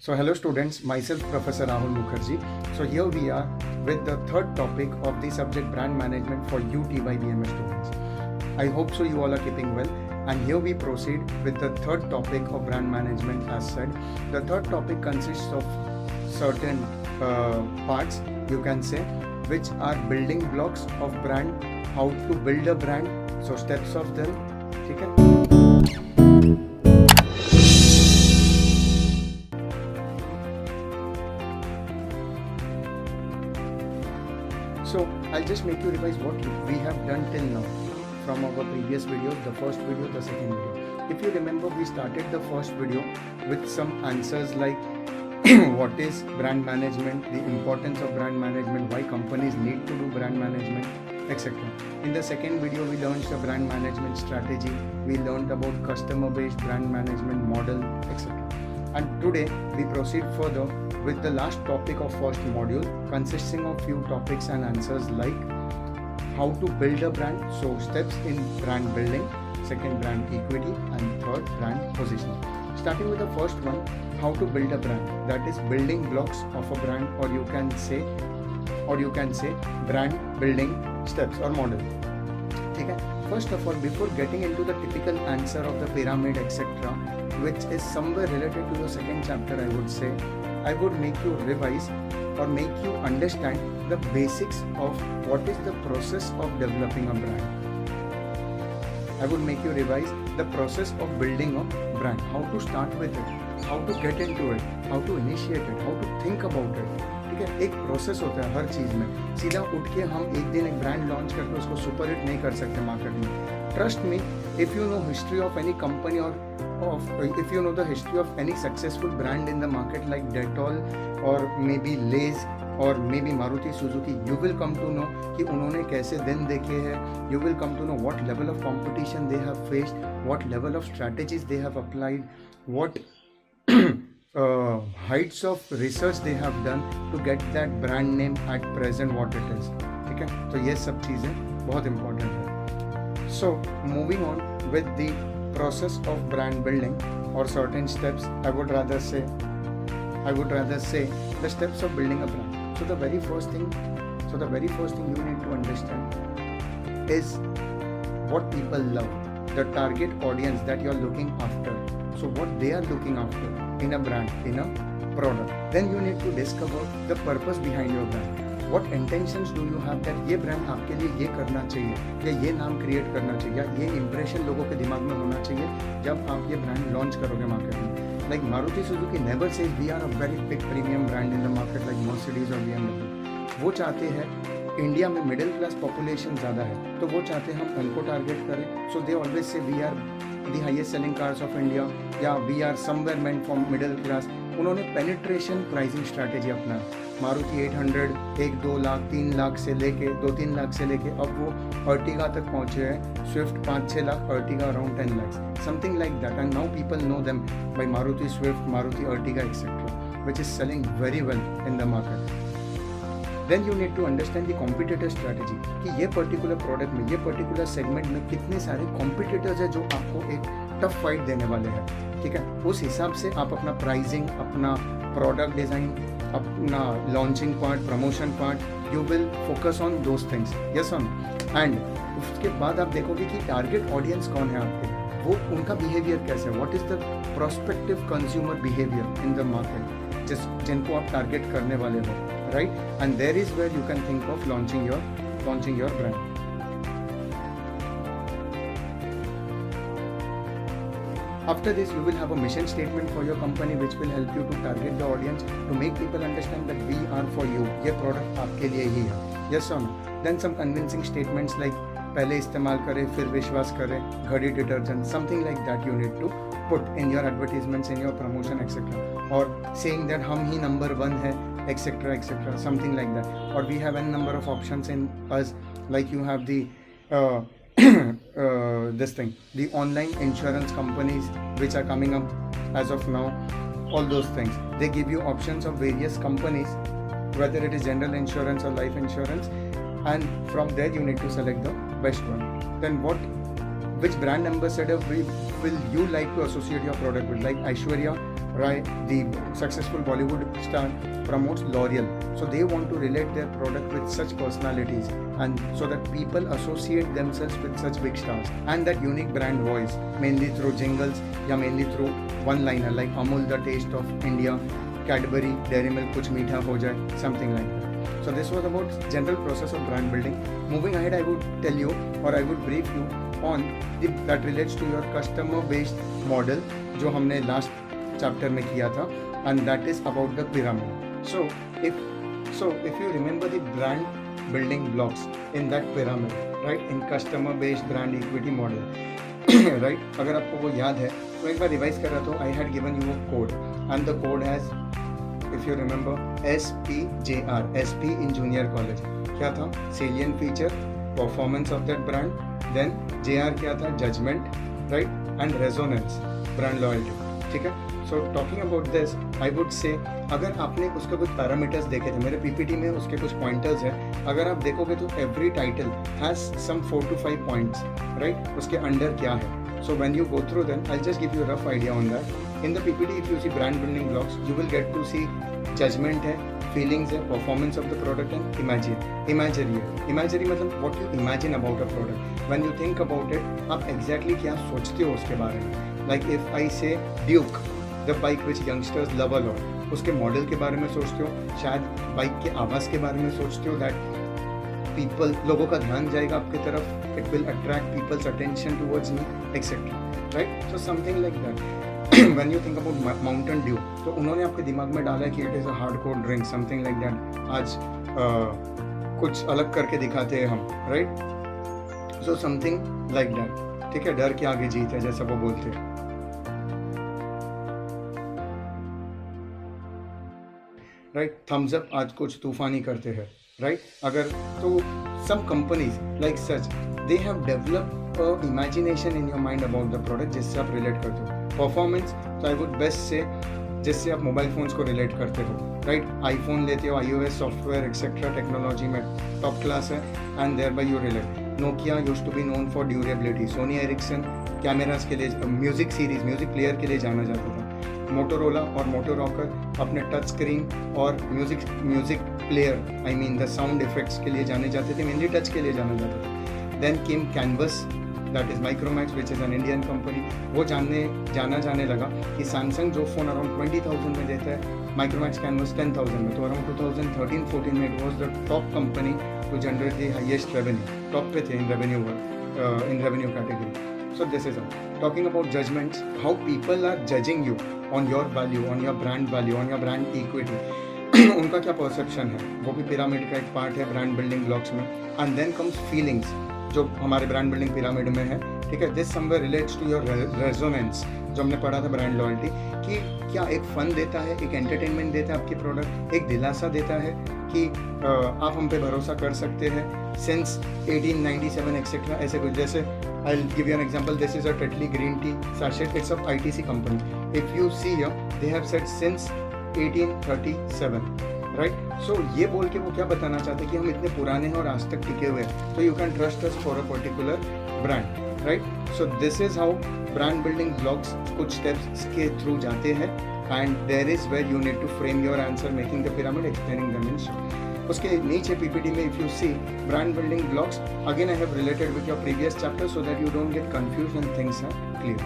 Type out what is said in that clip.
So hello students, myself Professor Rahul Mukherjee. So here we are with the third topic of the subject brand management for UTY BMS students. I hope so you all are keeping well, and here we proceed with the third topic of brand management. As said, the third topic consists of certain parts, you can say, which are building blocks of brand, how to build a brand, so steps of them. Okay? So I'll just make you revise what we have done till now from our previous videos, the first video, the second video. If you remember, we started the first video with some answers like what is brand management, the importance of brand management, why companies need to do brand management, etc. In the second video, we launched a brand management strategy. We learned about customer-based brand management model, etc. And today we proceed further with the last topic of first module, consisting of few topics and answers like how to build a brand, so steps in brand building, second brand equity, and third brand positioning. Starting with the first one, how to build a brand, that is building blocks of a brand, or you can say brand building steps or model. Okay? First of all, before getting into the typical answer of the pyramid, etc., which is somewhere related to the second chapter, I would say, I would make you revise or make you understand the basics of what is the process of developing a brand. I would make you revise the process of building a brand, how to start with it, how to get into it, how to initiate it, how to think about it. ठीक है, एक process होता है हर चीज़ में. सीधा उठ के हम एक दिन एक ब्रांड लॉन्च करके उसको सुपर हिट नहीं कर सकते मार्केट में. Trust me, if you know history of any company और if you know the history of any successful brand in the market like Dettol or maybe Lay's or maybe Maruti Suzuki, you will come to know कि उन्होंने कैसे दिन देखे हैं. You will come to know what level of competition they have faced, what level of strategies they have applied, what heights of research they have done to get that brand name at present what it is. ठीक है, तो ये सब चीज़ें बहुत important है. So moving on with the process of brand building or certain steps, I would rather say the steps of building a brand. So the very first thing you need to understand is what people love, the target audience that you are looking after. So what they are looking after in a brand, in a product. Then you need to discover the purpose behind your brand. What intentions do you have that ये brand आपके लिए ये करना चाहिए, या ये नाम create करना चाहिए, या ये इंप्रेशन लोगों के दिमाग में होना चाहिए जब आप ये ब्रांड लॉन्च करोगे मार्केट में. Like Maruti Suzuki never says we are a very big premium brand in the market like Mercedes और BMW. वो चाहते हैं इंडिया में मिडिल क्लास पॉपुलेशन ज़्यादा है, तो वो चाहते हैं हम उनको टारगेट करें. So they always say we are the highest selling cars of India, या we are somewhere meant for middle class. उन्होंने पेनिट्रेशन प्राइसिंग स्ट्रैटेजी अपना. मारुति 800 1-2 लाख 3 लाख से लेके 2-3 लाख से लेके अब वो अर्टिगा तक पहुंचे हैं. Swift 5-6 lakh, Ertiga around 10 lakhs, something like that. And now people know them by Maruti Swift, Maruti Ertiga etcetera, which is selling very well in the market. Then you need to understand the competitor strategy कि ये particular product में, ये particular segment में कितने सारे competitors हैं जो आपको एक टफ फाइट देने वाले हैं. ठीक है, उस हिसाब से आप अपना प्राइसिंग, अपना प्रोडक्ट डिज़ाइन, अपना launching part, promotion part, you will focus on those things. Yes on. And उसके बाद आप देखोगे कि टारगेट ऑडियंस कौन है आपके, वो उनका बिहेवियर कैसे है, what is the prospective consumer behaviour in the market, जिनको आप टारगेट करने वाले हो, right. And there is where you can think of launching your brand. After this, you will have a mission statement for your company which will help you to target the audience, to make people understand that we are for you. ये product आपके लिए ही है. Yes or no? Then some convincing statements like पहले इस्तेमाल करें फिर विश्वास करें, घड़ी detergent, something like that you need to put in your advertisements, in your promotion, etc. Or saying that हम ही number 1 है, etc., something like that. Or we have n number of options in us, like you have the this thing, the online insurance companies which are coming up as of now, all those things. They give you options of various companies, whether it is general insurance or life insurance, and from there you need to select the best one. Then what which brand ambassador will you like to associate your product with? Like Aishwarya Rai, the successful Bollywood star, promotes L'Oreal. So they want to relate their product with such personalities, and so that people associate themselves with such big stars. And that unique brand voice, mainly through jingles, या mainly through one-liner like Amul, the taste of India, Cadbury, Dairy Milk, kuch meetha ho jaye, something like that. So this was about general process of brand building. Moving ahead, I would tell you, or I would brief you on that relates to your customer based model, जो हमने last chapter में किया था, and that is about the pyramid. So if you remember the brand building blocks in that pyramid, right, in customer based brand equity model, right, अगर आपको वो याद है तो एक बार रिवाइज कर रहा था. I had given you a code, and the code has, if you remember, SPJR, SP in junior college. क्या था? Salient feature, performance of that brand, then JR क्या था? Judgment, right, and resonance, brand loyalty. ठीक है. So talking about this, I would say, अगर आपने उसके कुछ पैरामीटर्स देखे थे, मेरे पीपीटी में उसके कुछ पॉइंटर्स हैं. अगर आप देखोगे तो every title has some 4 to 5 points, right. उसके अंडर क्या है. So when you go through them, I'll just give you a rough idea on that. In the PPT, if you see brand building blocks, you will get to see judgment है, feelings है, performance of the product, and imagery है. Imagery मतलब what you imagine about a product. When you think about it, आप exactly क्या सोचते हो उसके बारे में. Like if I say Duke, the bike which youngsters love a lot, उसके मॉडल के बारे में सोचते हो, शायद बाइक के आवाज़ के बारे में सोचते हो, दैट पीपल, लोगों का ध्यान जाएगा आपकी तरफ, it will attract people's attention towards me, etcetera, right. So something like that. When you think about Mountain Dew, तो उन्होंने आपके दिमाग में डाला कि it is a hardcore drink, something like that. आज कुछ अलग करके दिखाते हैं हम, right. So something like that. ठीक है, डर के आगे जीत है, जैसा वो बोलते हैं, राइट. थम्स अप आज कुछ तूफानी करते हैं, राइट. अगर तो some companies like such, they have developed a imagination in your mind about the product, जिससे आप रिलेट करते हो. परफॉर्मेंस, तो आई वुड बेस्ट से जिससे आप मोबाइल फोन्स को रिलेट करते हो, राइट. आईफोन लेते हो, iOS सॉफ्टवेयर एक्सेट्रा टेक्नोलॉजी में टॉप क्लास है, and thereby you relate. Nokia used to be known for durability. Sony Ericsson cameras के लिए, म्यूजिक सीरीज, म्यूजिक प्लेयर के लिए जाना जाता था. मोटोरोला और मोटोरॉकर अपने टच स्क्रीन और music player, I mean the sound effects के लिए जाने जाते थे, मेनली टच के लिए जाना जाता था. Then came Canvas, that is Micromax which is an Indian company. वो जाने लगा कि सैमसंग जो फ़ोन अराउंड 20,000 में देता है, माइक्रोमैक्स कैनवस 10,000 में. तो अराउंड 2013-14 में it was the top company to generate the highest revenue. Top पे थे in revenue category. So this is all. Talking about judgments, how people are judging you on your value, on your brand value, on your brand equity. उनका क्या perception है, वो भी pyramid का एक part है ब्रांड बिल्डिंग ब्लॉक्स में. And then comes feelings, जो हमारे ब्रांड बिल्डिंग पिरामिड में है. ठीक है, this somewhere relates to your resonance, जो हमने पढ़ा था ब्रांड लॉयल्टी, कि क्या एक फन देता है, एक एंटरटेनमेंट देता है आपकी प्रोडक्ट, एक दिलासा देता है कि आप हम पे भरोसा कर सकते हैं. सिंस 1897 एक्सेट्रा, ऐसे कुछ. जैसे I'll give you an example. This is a Tetley green tea sachet. It's of ITC company. If you see here, they have said since 1837, right? So ये बोल के वो क्या बताना चाहते हैं कि हम इतने पुराने हैं और आज तक टिके हुए हैं. So you can trust us for a particular brand, right? So this is how brand building blocks कुछ steps के through जाते हैं, and there is where you need to frame your answer, making the pyramid, explaining them in short. उसके नीचे PPT में if you see brand building blocks, again I have related with your previous chapter so that you don't get confused and things are clear.